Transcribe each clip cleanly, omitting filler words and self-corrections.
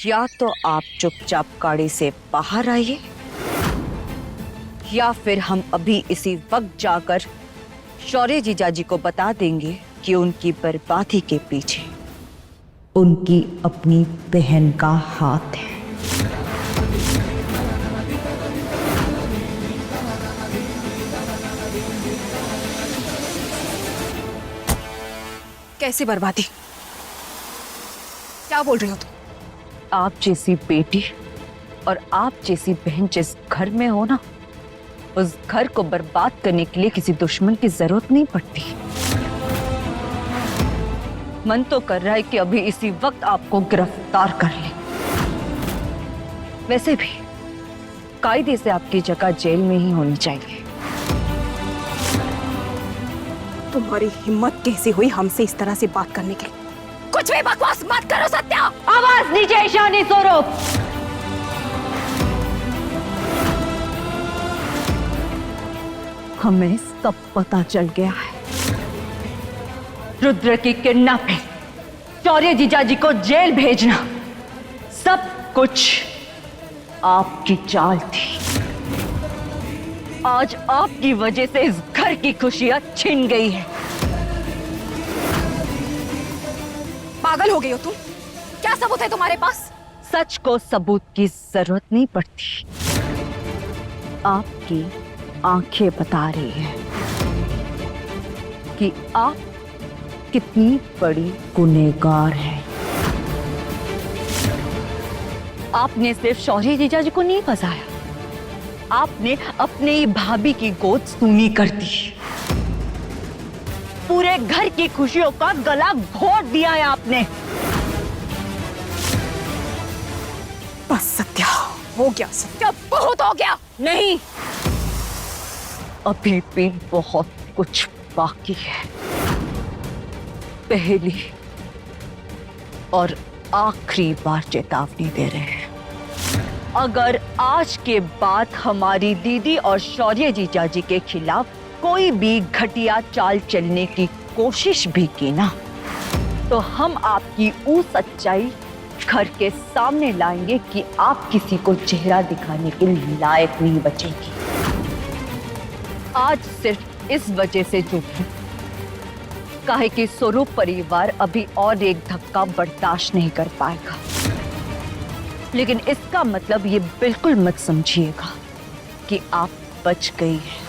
या तो आप चुपचाप गाड़ी से बाहर आइए या फिर हम अभी इसी वक्त जाकर शौर्य जीजाजी को बता देंगे कि उनकी बर्बादी के पीछे उनकी अपनी बहन का हाथ है। कैसे बर्बादी? क्या बोल रही हो तुम? आप जैसी बेटी और आप जैसी बहन जिस घर में हो ना, उस घर को बर्बाद करने के लिए किसी दुश्मन की जरूरत नहीं पड़ती। मन तो कर रहा है कि अभी इसी वक्त आपको गिरफ्तार कर ले। वैसे भी कायदे से आपकी जगह जेल में ही होनी चाहिए। तुम्हारी हिम्मत कैसे हुई हमसे इस तरह से बात करने की? कुछ भी बकवास मत करो सत्या। आवाज नीचे ईशानी स्वरूप। हमें सब पता चल गया है। रुद्र की किडनैपिंग, शौर्य जीजाजी को जेल भेजना, सब कुछ आपकी चाल थी। आज आपकी वजह से इस घर की खुशियां छिन गई है। पागल हो गई हो तुम? क्या सबूत है तुम्हारे पास? सच को सबूत की जरूरत नहीं पड़ती। आपकी आंखें बता रही हैं कि आप कितनी बड़ी गुनहगार हैं। आपने सिर्फ शौर्य जीजाजी को नहीं फंसाया, आपने अपने ही भाभी की गोद सूनी कर दी। पूरे घर की खुशियों का गला घोट दिया है आपने। बस सत्या, हो गया सत्या, बहुत हो गया। नहीं, अभी भी बहुत कुछ बाकी है। पहली और आखिरी बार चेतावनी दे रहे हैं, अगर आज के बाद हमारी दीदी और शौर्य जीजाजी के खिलाफ कोई भी घटिया चाल चलने की कोशिश भी की ना, तो हम आपकी वो सच्चाई घर के सामने लाएंगे कि आप किसी को चेहरा दिखाने के लायक नहीं बचेगी। आज सिर्फ इस वजह से चुप हूं, काहे कि स्वरूप परिवार अभी और एक धक्का बर्दाश्त नहीं कर पाएगा। लेकिन इसका मतलब ये बिल्कुल मत समझिएगा कि आप बच गई हैं।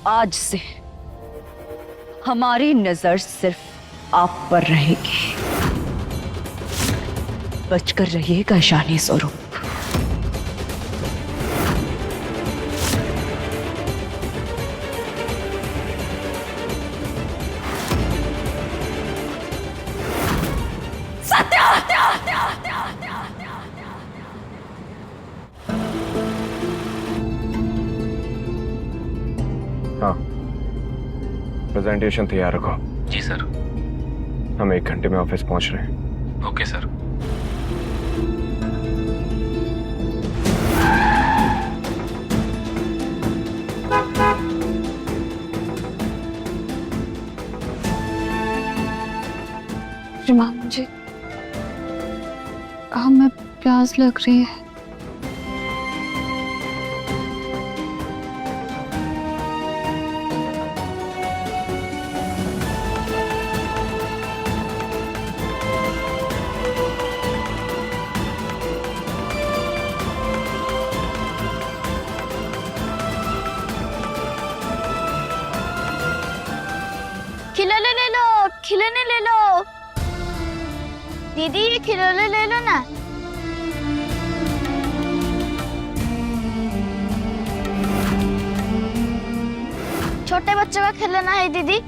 आज से हमारी नजर सिर्फ आप पर रहेगी। बचकर रहिएगा ईशानी स्वरूप। हाँ, प्रेजेंटेशन तैयार रखो। जी सर। हम 1 घंटे में ऑफिस पहुंच रहे हैं। Okay sir. रिमा, मुझे हमें प्यास लग रही है। खिलौने ले लो, खिलौने ले लो। दीदी ये खिलौने ले लो ना। छोटे बच्चों का खिलौना है दीदी,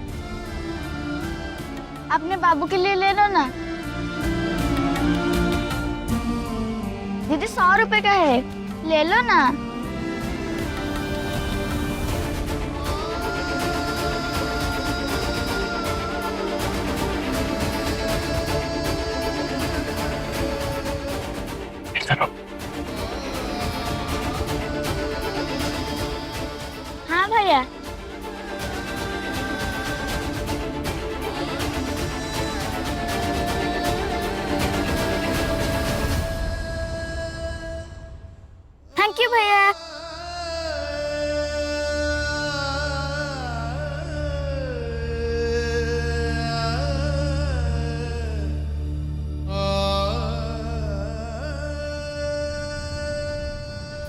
अपने बाबू के लिए ले लो ना। दीदी 100 रुपए का है, ले लो ना। हाँ भैया।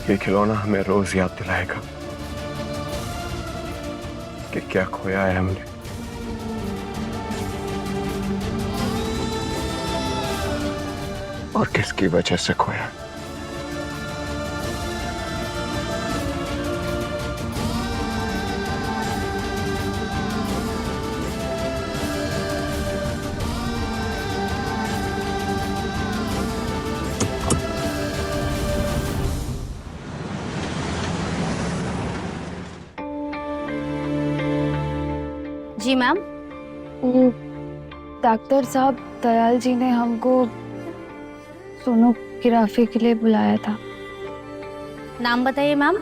ये खिलौना हमें रोज याद दिलाएगा कि क्या खोया है हमने। और किसकी वजह से खोया। जी मैम। वो डॉक्टर साहब दयाल जी ने हमको सोनोग्राफी के लिए बुलाया था। नाम बताइए मैम।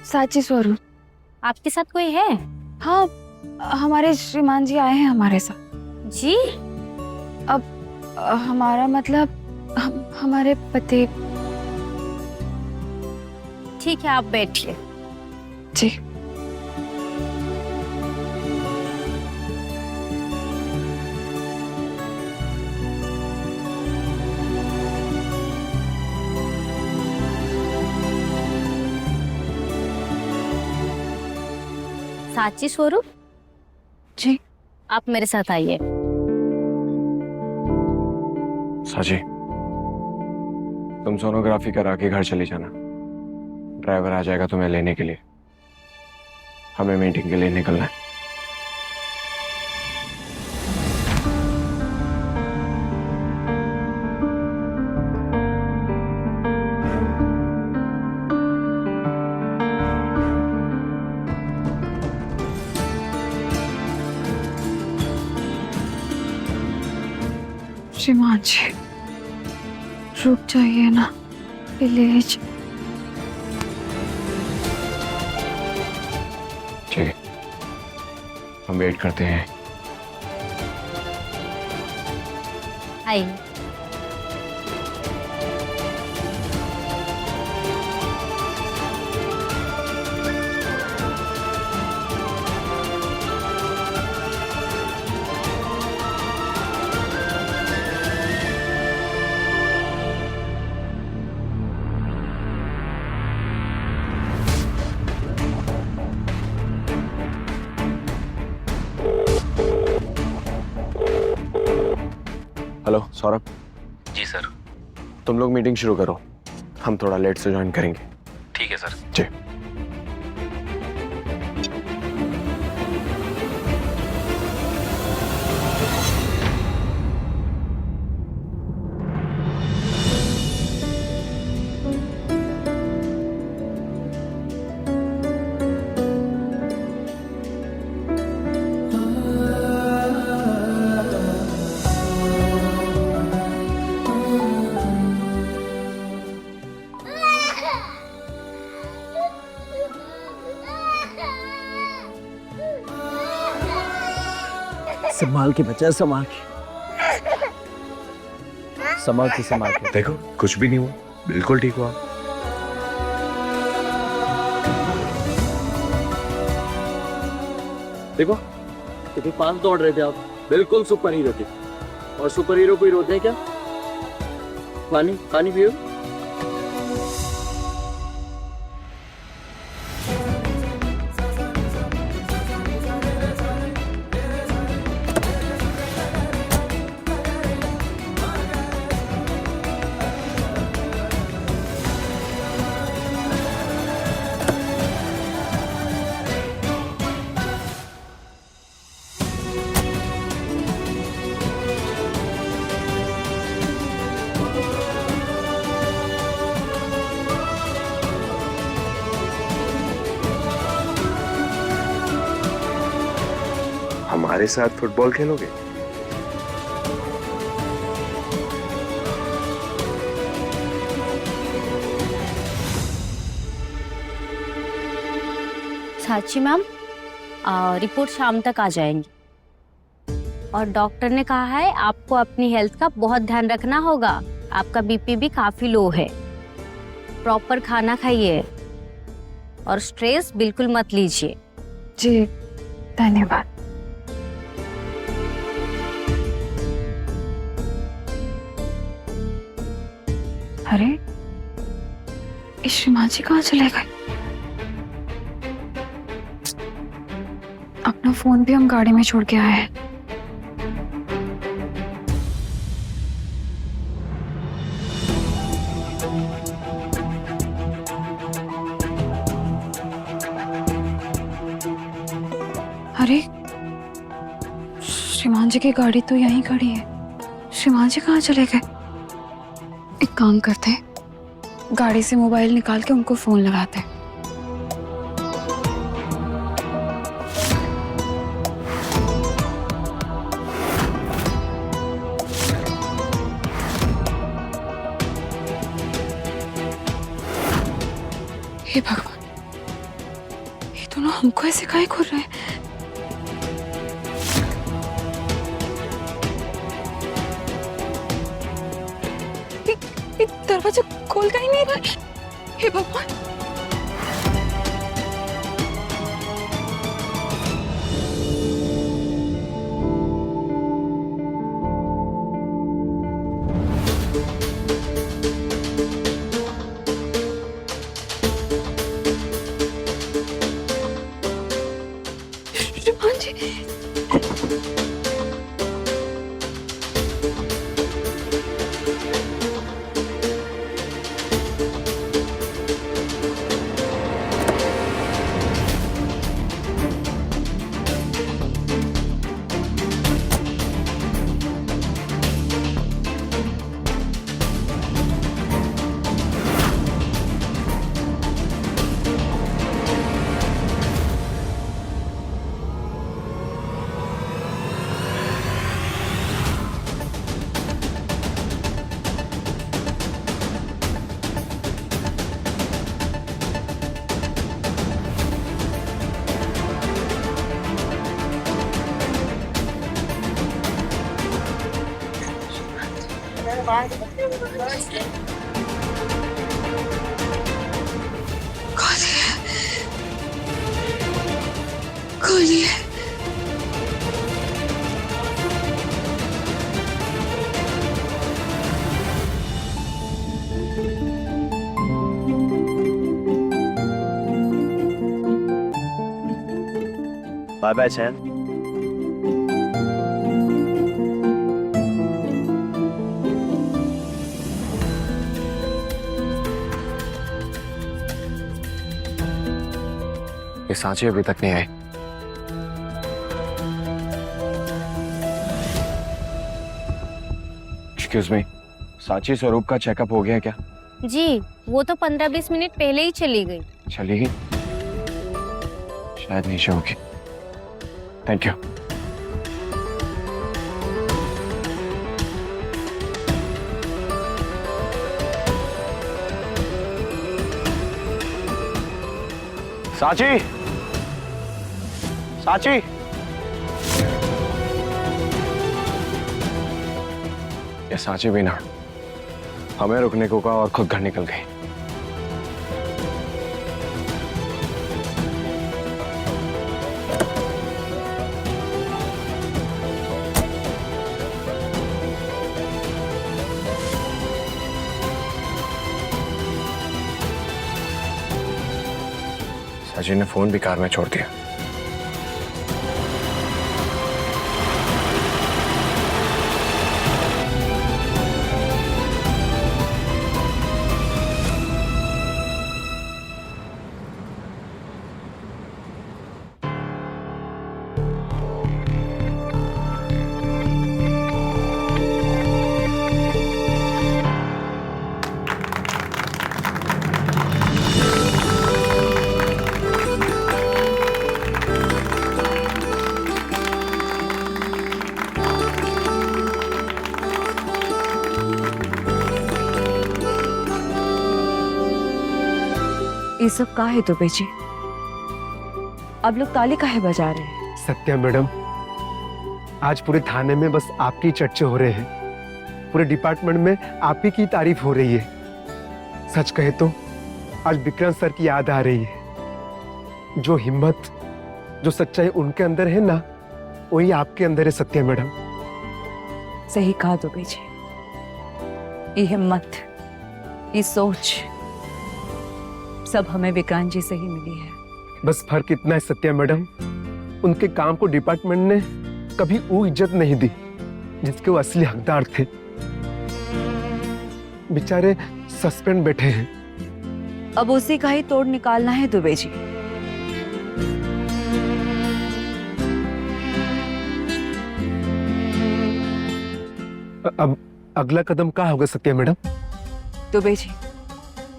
साची स्वरूप। आपके साथ कोई है? हाँ, हमारे श्रीमान जी आए हैं हमारे साथ। जी? हमारा मतलब हमारे पति। ठीक है, आप बैठिए। जी। साची स्वरूप जी। आप मेरे साथ आइए। साची, तुम सोनोग्राफी करा के घर चली जाना। ड्राइवर आ जाएगा तुम्हें लेने के लिए। हमें मीटिंग के लिए निकलना है। श्रीमान जी, रुक जाइए ना प्लीज। ठीक है, हम वेट करते हैं। आइए। हेलो सौरभ। जी सर। तुम लोग मीटिंग शुरू करो, हम थोड़ा लेट से ज्वाइन करेंगे। ठीक है सर। जी। संभाल के बच्चा, संभाल के संभाल के। देखो कुछ भी नहीं हुआ, बिल्कुल ठीक हुआ। देखो कितने पास दौड़ रहे थे आप, बिल्कुल सुपर हीरो थे। और सुपर हीरो कोई रोते हैं क्या? पानी पानी पियो। हमारे साथ फुटबॉल खेलोगे? साची मैम, रिपोर्ट शाम तक आ जाएंगी। और डॉक्टर ने कहा है आपको अपनी हेल्थ का बहुत ध्यान रखना होगा। आपका बीपी भी काफी लो है। प्रॉपर खाना खाइए और स्ट्रेस बिल्कुल मत लीजिए। जी, धन्यवाद। अरे इस श्रीमाजी कहाँ चले गए? अपना फोन भी हम गाड़ी में छोड़ के आए हैं। अरे श्रीमान जी की गाड़ी तो यहीं खड़ी है। श्रीमान जी कहाँ चले गए? एक काम करते हैं, गाड़ी से मोबाइल निकाल के उनको फोन लगाते हैं। हे भगवान, ये दोनों हमको ऐसे काहे घूर रहे हैं? दरवाजा खोल का ही नहीं रहा। हे भगवान, श्रीमान जी। खोलिए। बाय बाय चैन। ये सांची अभी तक नहीं आई। एक्सक्यूज मी, सांची स्वरूप का चेकअप हो गया क्या? जी, वो तो 15-20 मिनट पहले ही चली गई। चली गई? शायद नीचे होगी। Thank you. सांची, सांची, ये सांची भी ना हमें रुकने को कहा और खुद घर निकल गई। साजी ने फोन भी कार में छोड़ दिया। ये सब का है दुबे जी? अब लोग ताली काहे बजा रहे हैं? सत्या मैडम, आज पूरे थाने में बस आपकी चर्चे हो रहे हैं। पूरे डिपार्टमेंट में आप ही की तारीफ हो रही है। सच कहे तो आज विक्रांत सर की याद आ रही है। जो हिम्मत, जो सच्चाई उनके अंदर है ना, वही आपके अंदर है सत्या मैडम। सही कहा दुबे जी। ये हिम्मत, ये सोच, सब हमें विक्रांत जी से ही मिली है। बस फर्क इतना है सत्या मैडम, उनके काम को डिपार्टमेंट ने कभी वो इज्जत नहीं दी जिसके वो असली हकदार थे। बेचारे सस्पेंड बैठे हैं। अब उसी का ही तोड़ निकालना है दुबे जी। अब अगला कदम क्या होगा सत्या मैडम? दुबे जी,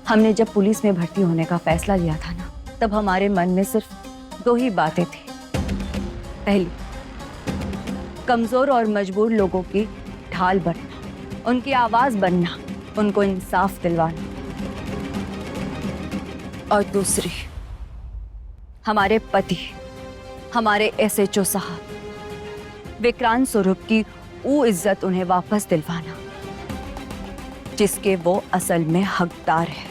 हमने जब पुलिस में भर्ती होने का फैसला लिया था ना, तब हमारे मन में सिर्फ 2 ही बातें थी। पहली, कमजोर और मजबूर लोगों की ढाल बनना, उनकी आवाज बनना, उनको इंसाफ दिलवाना। और दूसरी, हमारे पति, हमारे SHO साहब विक्रांत स्वरूप की वो इज्जत उन्हें वापस दिलवाना जिसके वो असल में हकदार है।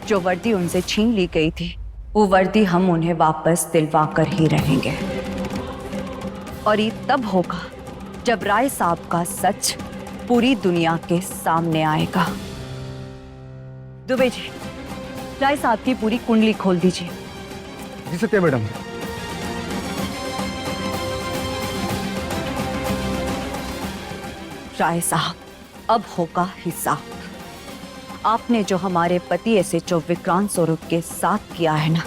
जो वर्दी उनसे छीन ली गई थी, वो वर्दी हम उन्हें वापस दिलवा कर ही रहेंगे। और ये तब होगा जब राय साहब का सच पूरी दुनिया के सामने आएगा। दुबे जी, राय साहब की पूरी कुंडली खोल दीजिए। जी सत्या मैडम। राय साहब, अब होगा हिसाब। आपने जो हमारे पति SHO विक्रांत स्वरूप के साथ किया है ना,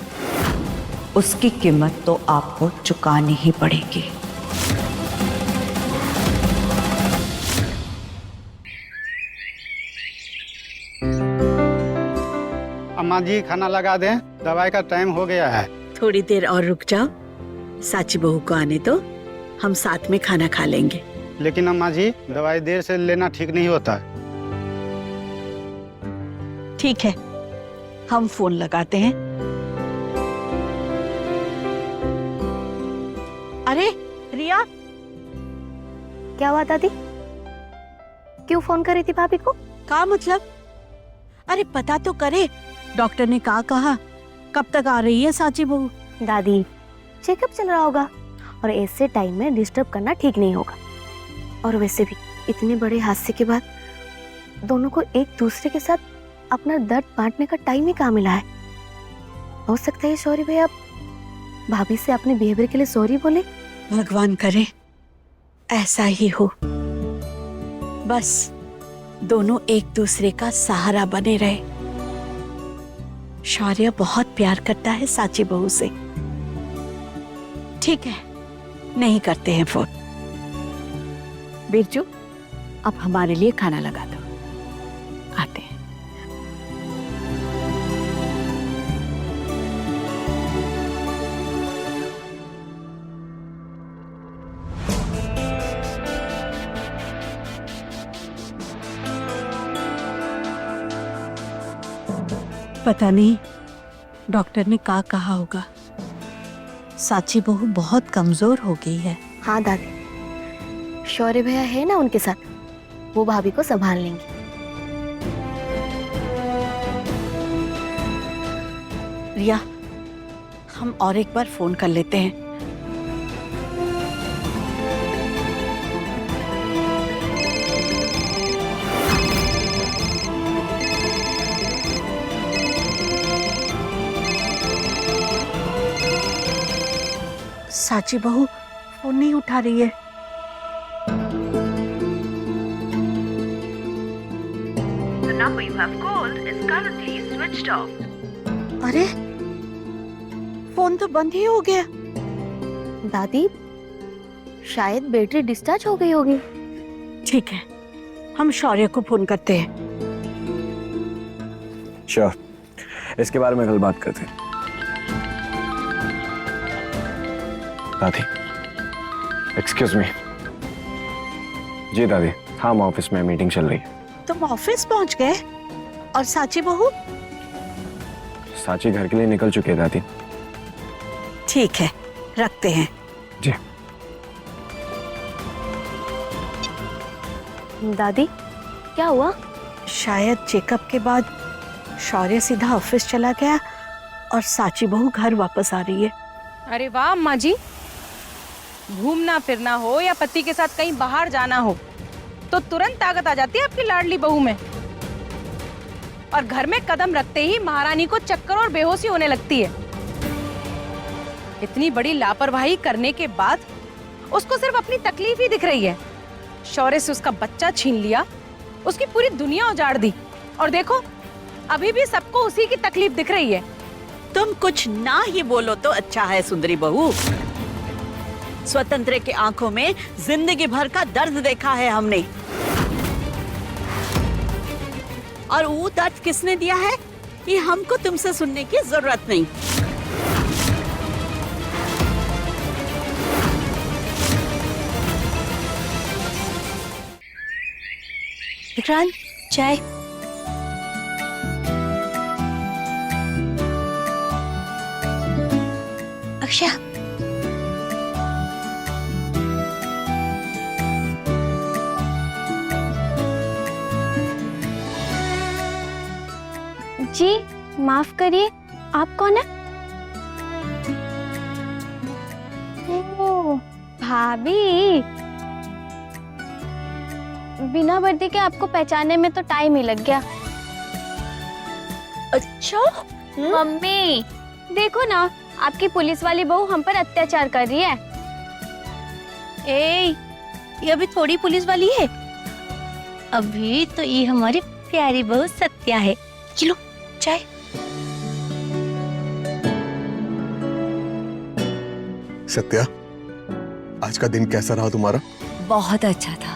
उसकी कीमत तो आपको चुकानी ही पड़ेगी। अम्मा जी खाना लगा दें, दवाई का टाइम हो गया है। थोड़ी देर और रुक जाओ, साची बहू को आने दो, हम साथ में खाना खा लेंगे। लेकिन अम्मा जी दवाई देर से लेना ठीक नहीं होता। ठीक है, हम फोन लगाते हैं। अरे रिया, क्या हुआ दादी? क्यों फोन करी थी भाभी को? का मतलब? अरे पता तो करे, डॉक्टर ने कहा कब तक आ रही है साची बहू? दादी, चेकअप चल रहा होगा और ऐसे टाइम में डिस्टर्ब करना ठीक नहीं होगा। और वैसे भी इतने बड़े हादसे के बाद दोनों को एक दूसरे के साथ अपना दर्द बांटने का टाइम ही कहाँ मिला है। हो सकता है सॉरी भैया भाभी से अपने बिहेवियर के लिए सॉरी बोले। भगवान करे ऐसा ही हो, बस दोनों एक दूसरे का सहारा बने रहे। शौर्य बहुत प्यार करता है साची बहू से। ठीक है, नहीं करते हैं फोन। बिरजू, अब हमारे लिए खाना लगा दो, आते हैं। पता नहीं डॉक्टर ने क्या कहा होगा, साची बहू बहुत कमजोर हो गई है। हाँ दादी, शौर्य भैया है ना उनके साथ, वो भाभी को संभाल लेंगे। रिया, हम और एक बार फोन कर लेते हैं। साची बहू फोन नहीं उठा रही है। अरे फोन तो बंद ही हो गया। दादी, शायद बैटरी डिस्चार्ज हो गई होगी। ठीक है, हम शौर्य को फोन करते हैं। श्योर, इसके बारे में कल बात करते हैं। दादी, एक्सक्यूज मी। जी दादी, हम ऑफिस में मीटिंग चल रही है। तुम ऑफिस पहुंच गए और साची बहू? साची घर के लिए निकल चुकी है दादी। ठीक है, रखते हैं। जी दादी, क्या हुआ? शायद चेकअप के बाद शौर्य सीधा ऑफिस चला गया और साची बहू घर वापस आ रही है। अरे वाह अम्मा जी, घूमना फिरना हो या पति के साथ कहीं बाहर जाना हो तो तुरंत ताकत आ जाती है आपकी लाडली बहू में। और घर में कदम रखते ही महारानी को चक्कर और बेहोशी होने लगती है। इतनी बड़ी लापरवाही करने के बाद उसको सिर्फ अपनी तकलीफ ही दिख रही है। शौर्य से उसका बच्चा छीन लिया, उसकी पूरी दुनिया उजाड़ दी, और देखो अभी भी सबको उसी की तकलीफ दिख रही है। तुम कुछ ना ही बोलो तो अच्छा है सुंदरी बहू। स्वतंत्र के आंखों में जिंदगी भर का दर्द देखा है हमने, और वो दर्द किसने दिया है ये हमको तुमसे सुनने की जरूरत नहीं। विक्रांत, चाय। अक्षय, जी माफ करिए, आप कौन है? ओह, भाभी। बिना वर्दी के आपको पहचानने में तो टाइम ही लग गया। अच्छा। मम्मी देखो ना, आपकी पुलिस वाली बहू हम पर अत्याचार कर रही है। ए, ये अभी थोड़ी पुलिस वाली है, अभी तो ये हमारी प्यारी बहू सत्या है। चलो चाय। सत्या, आज का दिन कैसा रहा तुम्हारा? बहुत अच्छा था।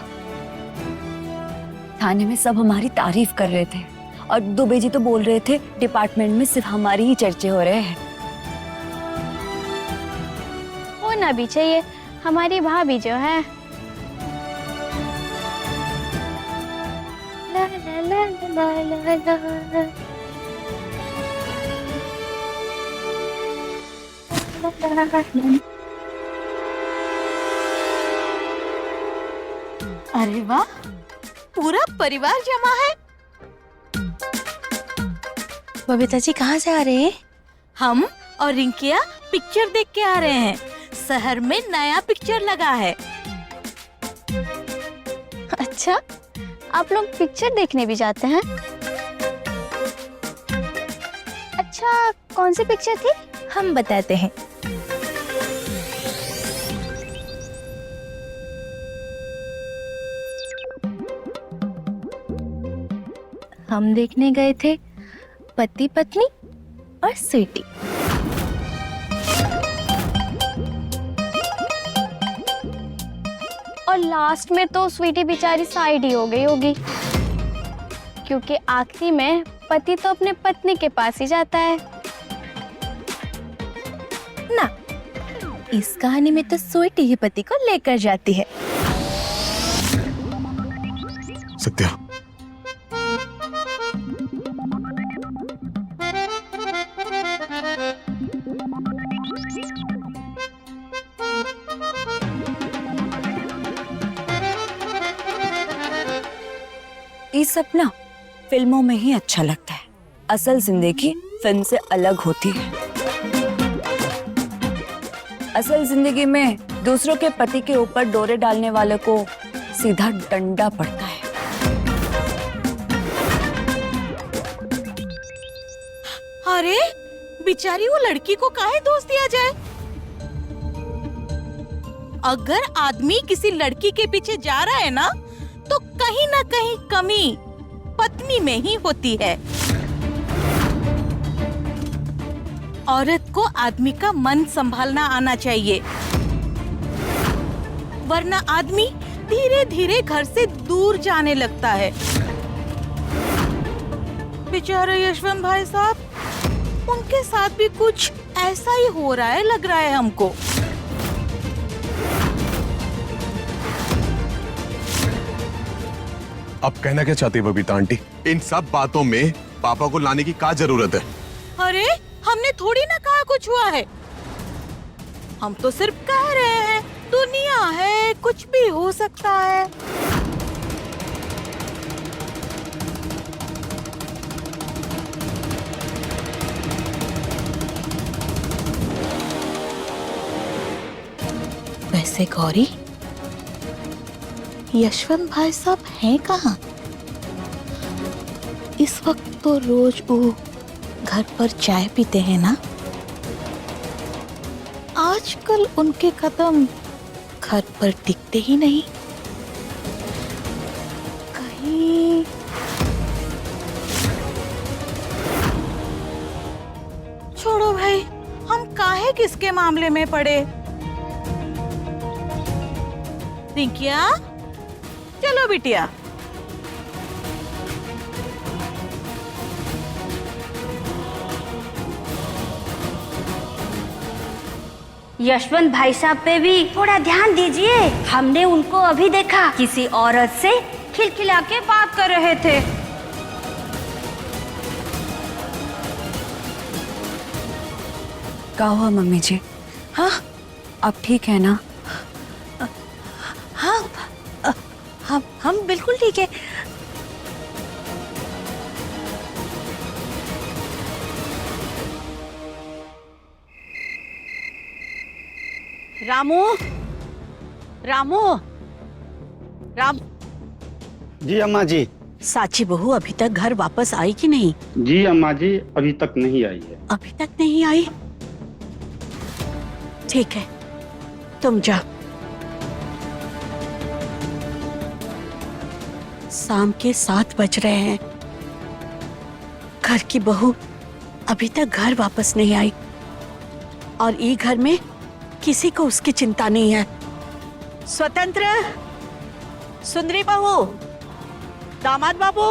थाने में सब हमारी तारीफ कर रहे थे और दुबे जी तो बोल रहे थे डिपार्टमेंट में सिर्फ हमारी ही चर्चे हो रहे हैं। होना भी चाहिए, हमारी भाभी जो है। ला ला ला ला ला ला अरे वाह, पूरा परिवार जमा है। बबीता जी कहाँ से आ रहे हैं? हम और रिंकिया पिक्चर देख के आ रहे हैं। शहर में नया पिक्चर लगा है। अच्छा, आप लोग पिक्चर देखने भी जाते हैं? अच्छा, कौन सी पिक्चर थी? हम बताते हैं। हम देखने गए थे पति पत्नी और स्वीटी। और लास्ट में तो स्वीटी बेचारी साइड ही हो गई होगी, क्योंकि आखिरी में पति तो अपने पत्नी के पास ही जाता है ना। इस कहानी में तो स्वीटी ही पति को लेकर जाती है। सत्या, ये सपना फिल्मों में ही अच्छा लगता है, असल जिंदगी फिल्म से अलग होती है। असल जिंदगी में दूसरों के पति के ऊपर डोरे डालने वाले को सीधा डंडा पड़ता है। अरे बेचारी वो लड़की को काहे दोष दिया जाए? अगर आदमी किसी लड़की के पीछे जा रहा है ना, तो कहीं ना कहीं कमी पत्नी में ही होती है। औरत को आदमी का मन संभालना आना चाहिए, वरना आदमी धीरे धीरे घर से दूर जाने लगता है। बेचारे यशवंत भाई साहब, उनके साथ भी कुछ ऐसा ही हो रहा है, लग रहा है हमको। अब कहना क्या चाहती है बबीता आंटी? इन सब बातों में पापा को लाने की क्या जरूरत है? अरे हमने थोड़ी ना कहा कुछ हुआ है, हम तो सिर्फ कह रहे हैं दुनिया है, कुछ भी हो सकता है। वैसे गौरी, यशवंत भाई साहब हैं कहाँ? इस वक्त तो रोज वो घर पर चाय पीते हैं ना? आजकल उनके कदम घर पर दिखते ही नहीं। कहीं छोड़ो भाई, हम काहे किसके मामले में पड़े। रिंकिया, चलो बिटिया। यशवंत भाई साहब पे भी थोड़ा ध्यान दीजिए। हमने उनको अभी देखा किसी औरत से खिलखिला के बात कर रहे थे। क्या हुआ मम्मी जी? हाँ अब ठीक है ना? हाँ, हम बिल्कुल ठीक है। रामू, रामू, राम। जी अम्मा जी। साची बहू अभी तक घर वापस आई कि नहीं? जी अम्मा जी, अभी तक नहीं आई है। अभी तक नहीं आई? ठीक है, तुम जाओ। शाम के 7 बज रहे हैं। घर की बहू अभी तक घर वापस नहीं आई और ये घर में किसी को उसकी चिंता नहीं है। स्वतंत्र, सुंदरी बहू, दामाद बाबू।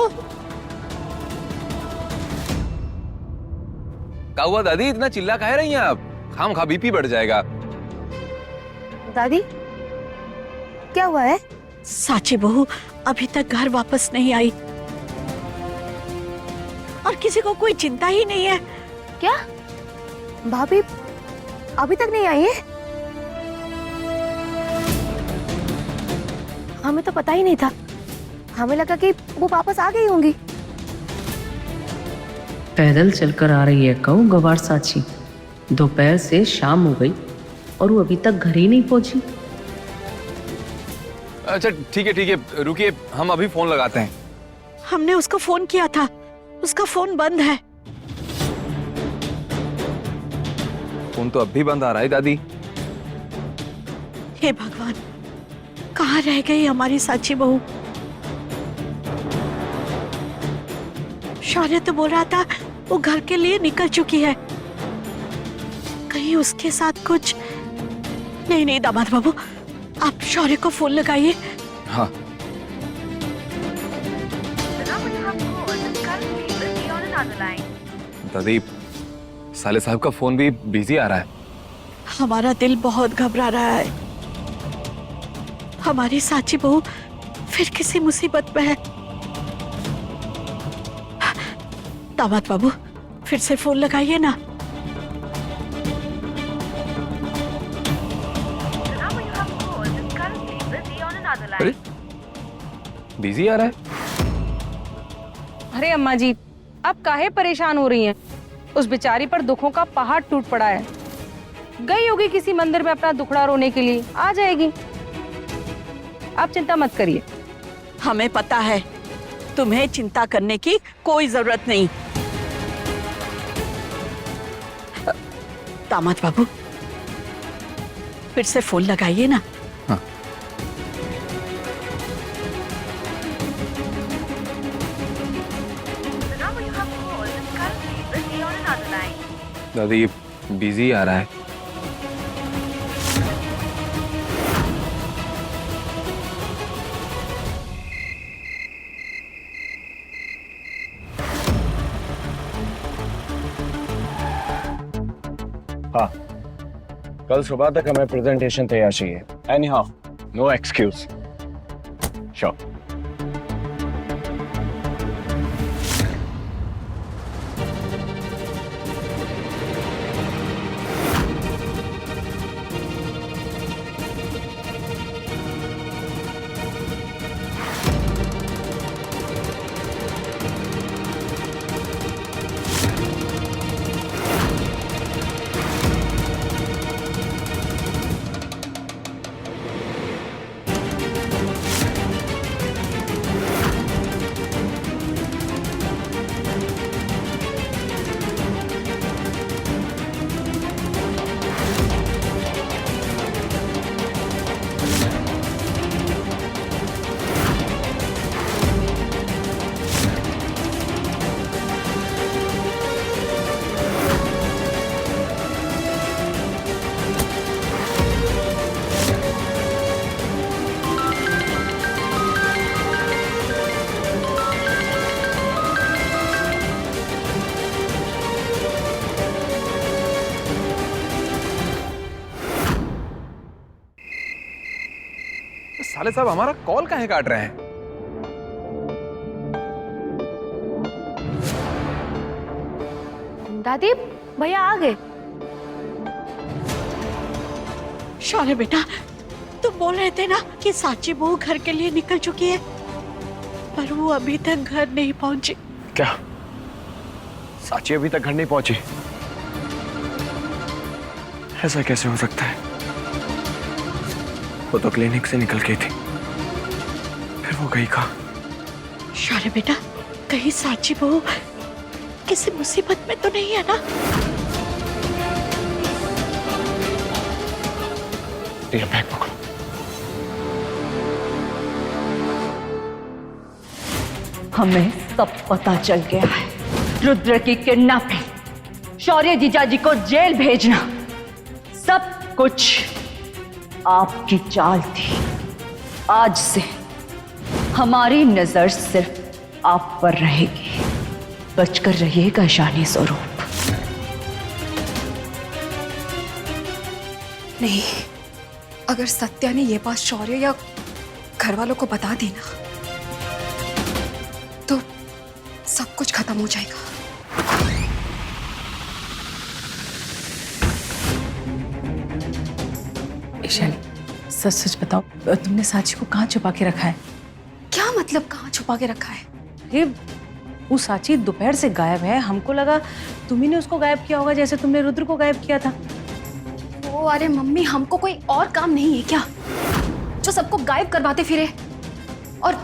क्या हुआ दादी, इतना चिल्ला काहे रही हैं आप? खामखा बीपी बढ़ जाएगा। दादी, क्या हुआ है? साची बहू अभी तक घर वापस नहीं आई और किसी को कोई चिंता ही नहीं है। क्या भाभी अभी तक नहीं आई है? हमें तो पता ही नहीं था। हमें लगा कि वो वापस आ गई होंगी। पैदल चलकर आ रही है कहूँ गवार साची। दोपहर से शाम हो गई और वो अभी तक घर ही नहीं पहुंची। अच्छा ठीक है, रुकिए, हम अभी फोन लगाते हैं। हमने उसको फोन किया था, उसका फोन बंद है। फोन तो अब भी बंद आ रहा है दादी। हे भगवान, कहाँ रह गई हमारी साची बहू? शौर्य तो बोल रहा था वो घर के लिए निकल चुकी है। कहीं उसके साथ कुछ नहीं। दामाद बाबू, आप शौर्य को फोन लगाइए। हाँ। दादी, साले साहब का फोन भी बिजी आ रहा है। हमारा दिल बहुत घबरा रहा है। हमारी साची बहू फिर किसी मुसीबत में है। दामाद बाबू, फिर से फोन लगाइए ना। अरे बिजी आ रहा है। अरे अम्मा जी, आप काहे परेशान हो रही हैं? उस बेचारी पर दुखों का पहाड़ टूट पड़ा है। गई होगी किसी मंदिर में अपना दुखड़ा रोने के लिए, आ जाएगी। आप चिंता मत करिए। हमें पता है, तुम्हें चिंता करने की कोई जरूरत नहीं। दामाद बाबू, फिर से फोन लगाइए ना। हाँ। दादी बिजी आ रहा है। हाँ, कल सुबह तक हमें प्रेजेंटेशन तैयार चाहिए। Anyhow, no excuse. Sure. साले साहब हमारा कॉल काहे काट रहे हैं? दादी भैया आ गए। शौर्य बेटा, तुम बोल रहे थे ना कि साची बहू घर के लिए निकल चुकी है, पर वो अभी तक घर नहीं पहुंची। क्या साची अभी तक घर नहीं पहुंची? ऐसा कैसे हो सकता है? वो तो क्लिनिक से निकल गई थी, फिर वो गई कहाँ? शौर्य बेटा, कहीं साची बहू किसी मुसीबत में तो नहीं है ना? ये बैग पकड़ो। हमें सब पता चल गया है। रुद्र की किडनैपिंग, शौर्य जीजाजी को जेल भेजना, सब कुछ आपकी चाल थी। आज से हमारी नजर सिर्फ आप पर रहेगी। बचकर रहिएगा ईशानी स्वरूप। नहीं, अगर सत्या ने ये बात शौर्य या घर वालों को बता दी ना, तो सब कुछ खत्म हो जाएगा। ईशानी, सच सच बताओ, तुमने साची को कहाँ छुपा के रखा है? क्या मतलब कहाँ छुपा के रखा है? ये वो साची दोपहर से गायब है। हमको लगा तुम्ही ने उसको गायब किया होगा, जैसे तुमने रुद्र को गायब किया था। ओ अरे मम्मी, हमको कोई और काम नहीं है क्या जो सबको गायब करवाते फिरे? और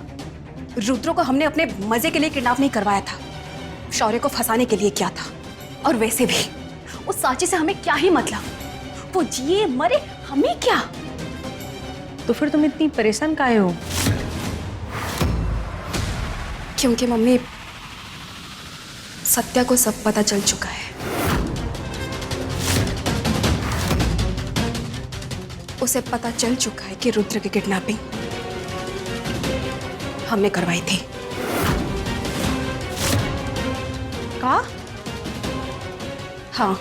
रुद्र को हमने अपने मजे के लिए किडनैप नहीं करवाया था, शौर्य को फंसाने के लिए किया था। और वैसे भी उस साची से हमें क्या ही मतलब, वो जिए मरे हमें क्या। तो फिर तुम इतनी परेशान काहे हो? क्योंकि मम्मी, सत्या को सब पता चल चुका है। उसे पता चल चुका है कि रुद्र की किडनैपिंग हमने करवाई थी। का? हाँ,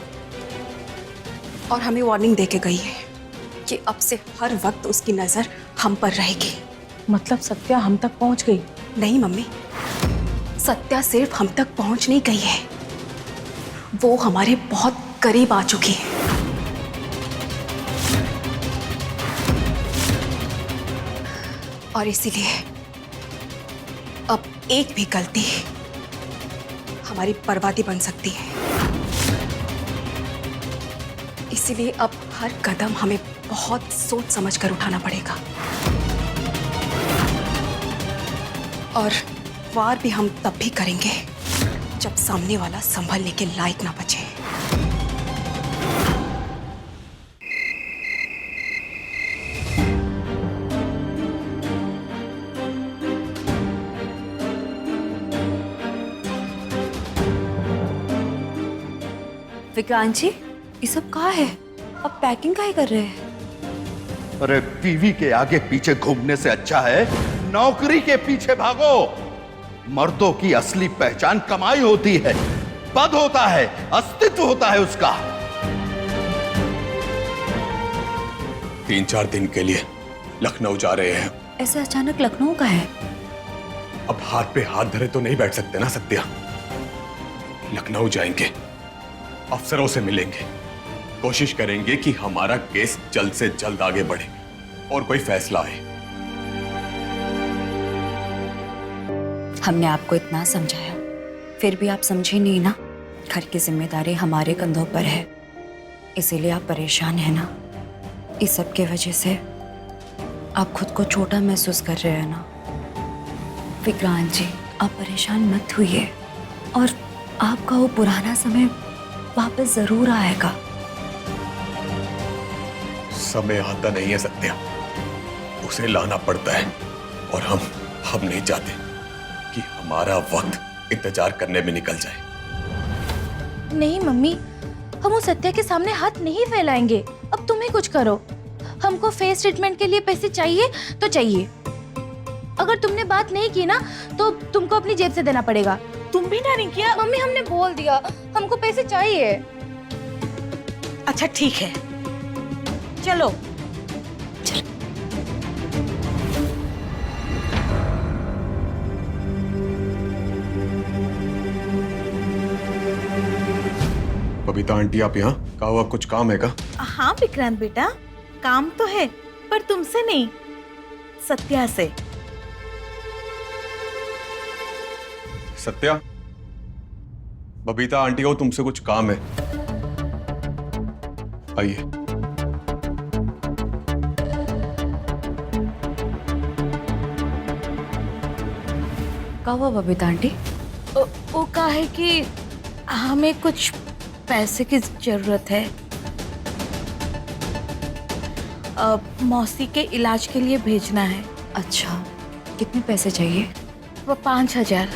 और हमें वार्निंग देके गई है कि अब से हर वक्त उसकी नजर हम पर रहेगी। मतलब सत्या हम तक पहुंच गई? नहीं मम्मी, सत्या सिर्फ हम तक पहुंच नहीं गई है, वो हमारे बहुत करीब आ चुकी है। और इसीलिए अब एक भी गलती हमारी बर्बादी बन सकती है। इसीलिए अब हर कदम हमें बहुत सोच समझ कर उठाना पड़ेगा। और वार भी हम तब भी करेंगे जब सामने वाला संभलने के लायक ना बचे। विक्रांत जी, ये सब कहाँ है? अब पैकिंग काहे कर रहे हैं? अरे बीवी के आगे पीछे घूमने से अच्छा है नौकरी के पीछे भागो। मर्दों की असली पहचान कमाई होती है, पद होता है, अस्तित्व होता है उसका। 3-4 दिन के लिए लखनऊ जा रहे हैं। ऐसे अचानक लखनऊ का है? अब हाथ पे हाथ धरे तो नहीं बैठ सकते ना सत्या। लखनऊ जाएंगे, अफसरों से मिलेंगे, कोशिश करेंगे कि हमारा केस जल्द से जल्द आगे बढ़े और कोई फैसला आए। हमने आपको इतना समझाया, फिर भी आप समझे नहीं ना। घर की जिम्मेदारी हमारे कंधों पर है, इसीलिए आप परेशान हैं ना। इस सब के वजह से आप खुद को छोटा महसूस कर रहे हैं ना। विक्रांत जी, आप परेशान मत होइए, और आपका वो पुराना समय वापस जरूर आएगा। समय आता नहीं है सत्या, उसे लाना पड़ता है। और हम नहीं चाहते कि हमारा वक्त इंतजार करने में निकल जाए। नहीं मम्मी, हम उस सत्या के सामने हाथ नहीं फैलाएंगे। अब तुम ही कुछ करो। हमको फेस ट्रीटमेंट के लिए पैसे चाहिए तो चाहिए। अगर तुमने बात नहीं की ना तो तुमको अपनी जेब से देना पड़ेगा। तुम भी ना नहीं किया? मम्मी, हमने बोल दिया, हमको पैसे चाहिए। अच्छा ठीक है, चलो। बबीता आंटी, आप यहाँ? कहा हुआ कुछ काम है का? हाँ विक्रांत बेटा, काम तो है, पर तुमसे नहीं, सत्या से। सत्या, बबीता आंटी को तुमसे कुछ काम है, आइए। क्या हुआ बबीता आंटी? वो कहा है कि हमें कुछ पैसे की जरूरत है, मौसी के इलाज के लिए भेजना है। अच्छा, कितने पैसे चाहिए? वो 5,000।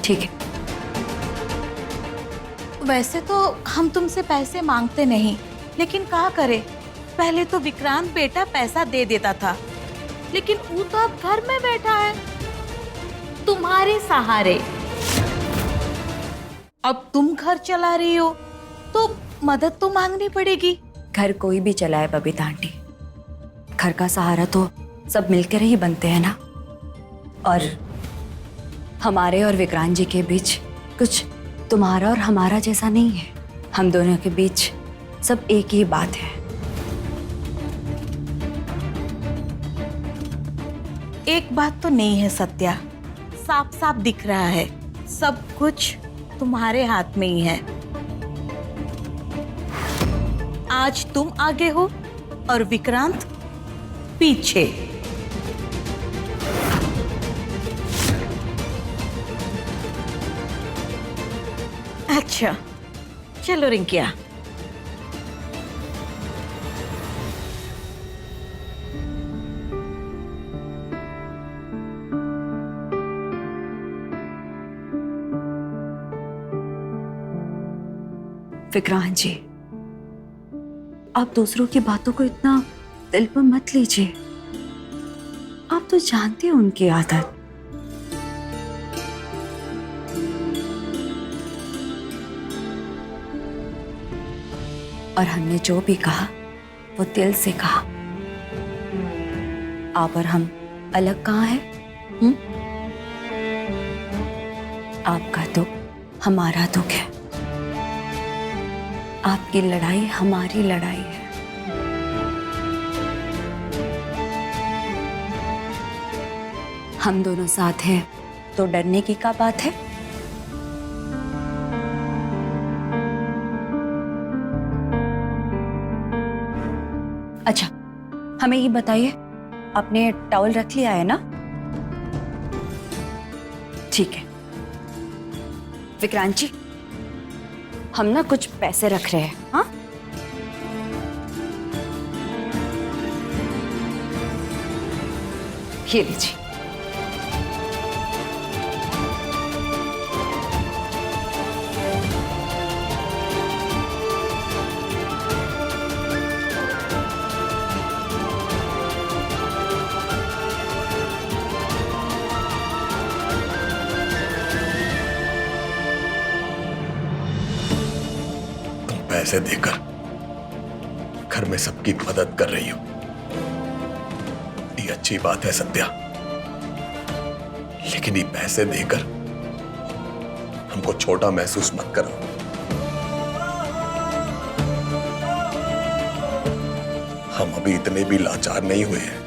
ठीक है। वैसे तो हम तुमसे पैसे मांगते नहीं, लेकिन क्या करे, पहले तो विक्रांत बेटा पैसा दे देता था, लेकिन वो तो अब घर में बैठा है तुम्हारे सहारे। अब तुम घर चला रही हो तो मदद तो मांगनी पड़ेगी। घर कोई भी चलाए बबीता आंटी, घर का सहारा तो सब मिलकर ही बनते हैं ना। और हमारे और विक्रांत जी के बीच कुछ तुम्हारा और हमारा जैसा नहीं है, हम दोनों के बीच सब एक ही बात है। एक बात तो नहीं है सत्या, साफ साफ दिख रहा है, सब कुछ तुम्हारे हाथ में ही है। आज तुम आगे हो और विक्रांत पीछे। अच्छा चलो रिंकिया। विक्रांत जी, आप दूसरों की बातों को इतना दिल पर मत लीजिए, आप तो जानते हैं उनकी आदत। और हमने जो भी कहा वो दिल से कहा। आप और हम अलग कहाँ हैं? आपका दुख हमारा दुख है, आपकी लड़ाई हमारी लड़ाई है। हम दोनों साथ हैं तो डरने की क्या बात है? अच्छा, हमें ये बताइए, आपने टॉवल रख लिया है ना? ठीक है विक्रांत जी, हम ना कुछ पैसे रख रहे हैं। हाँ, ये लीजिए। पैसे देकर घर में सबकी मदद कर रही हो, ये अच्छी बात है सत्या, लेकिन ये पैसे देकर हमको छोटा महसूस मत करो। हम अभी इतने भी लाचार नहीं हुए हैं